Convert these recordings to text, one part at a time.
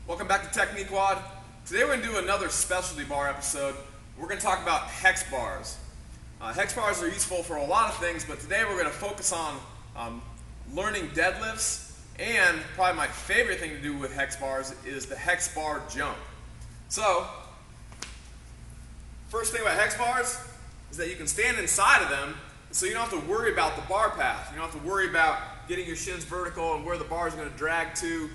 Welcome back to TechniqueWOD. Today we're going to do another specialty bar episode. We're going to talk about hex bars. Hex bars are useful for a lot of things, but today we're going to focus on learning deadlifts, and probably my favorite thing to do with hex bars is the Hex Bar Jump. So, first thing about hex bars is that you can stand inside of them, so you don't have to worry about the bar path. You don't have to worry about getting your shins vertical and where the bar is going to drag to.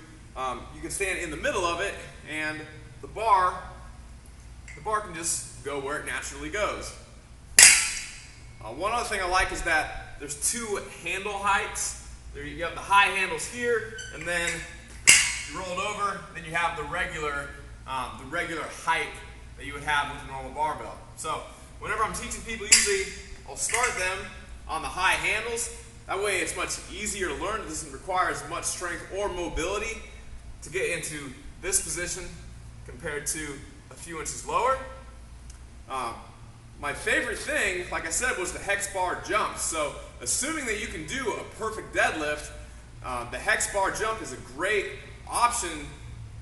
You can stand in the middle of it, and the bar can just go where it naturally goes. One other thing I like is that there's two handle heights. There you have the high handles here, and then you roll it over. Then you have the regular height that you would have with a normal barbell. So whenever I'm teaching people, usually I'll start them on the high handles. That way it's much easier to learn. It doesn't require as much strength or mobility to get into this position compared to a few inches lower. My favorite thing, like I said, was the Hex Bar Jump. So assuming that you can do a perfect deadlift, the Hex Bar Jump is a great option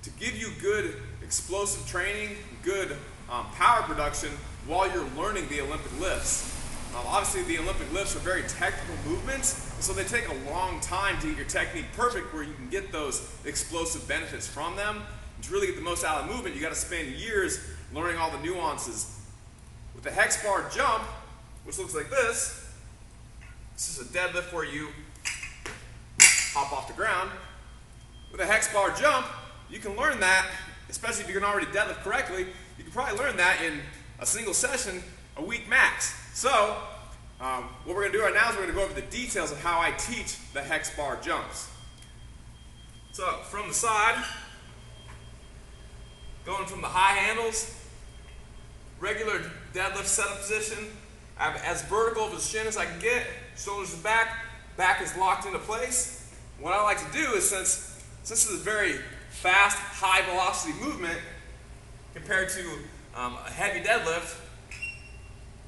to give you good explosive training, good power production while you're learning the Olympic lifts. Obviously the Olympic lifts are very technical movements, so they take a long time to get your technique perfect where you can get those explosive benefits from them. And to really get the most out of the movement, you got to spend years learning all the nuances. With the Hex Bar Jump, which looks like this is a deadlift where you hop off the ground. With a Hex Bar Jump, you can learn that, especially if you can already deadlift correctly, you can probably learn that in a single session, a week max. So, what we're going to do right now is we're going to go over the details of how I teach the Hex Bar Jumps. So, from the side, going from the high handles, regular deadlift setup position, I have as vertical of a shin as I can get, shoulders to back is locked into place. What I like to do is, since this is a very fast, high velocity movement compared to a heavy deadlift,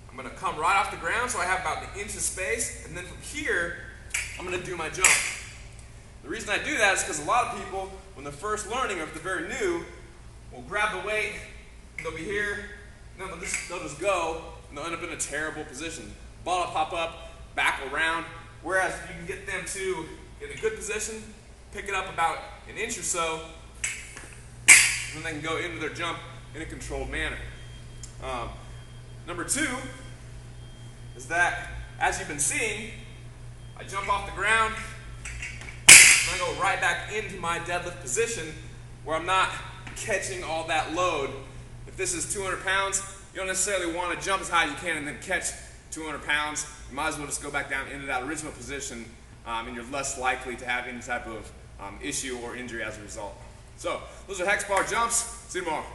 I'm going to come right off the ground, so I have about an inch of space, and then from here, I'm going to do my jump. The reason I do that is because a lot of people, when they're first learning, or if they're very new, will grab the weight, and they'll be here, and then they'll just go, and they'll end up in a terrible position. Ball will pop up, back around, whereas you can get them to, in a good position, pick it up about an inch or so, and then they can go into their jump in a controlled manner. Number two is that, as you've been seeing, I jump off the ground and I go right back into my deadlift position where I'm not catching all that load. If this is 200 pounds, you don't necessarily want to jump as high as you can and then catch 200 pounds. You might as well just go back down into that original position, and you're less likely to have any type of issue or injury as a result. So, those are Hex Bar Jumps. See you tomorrow.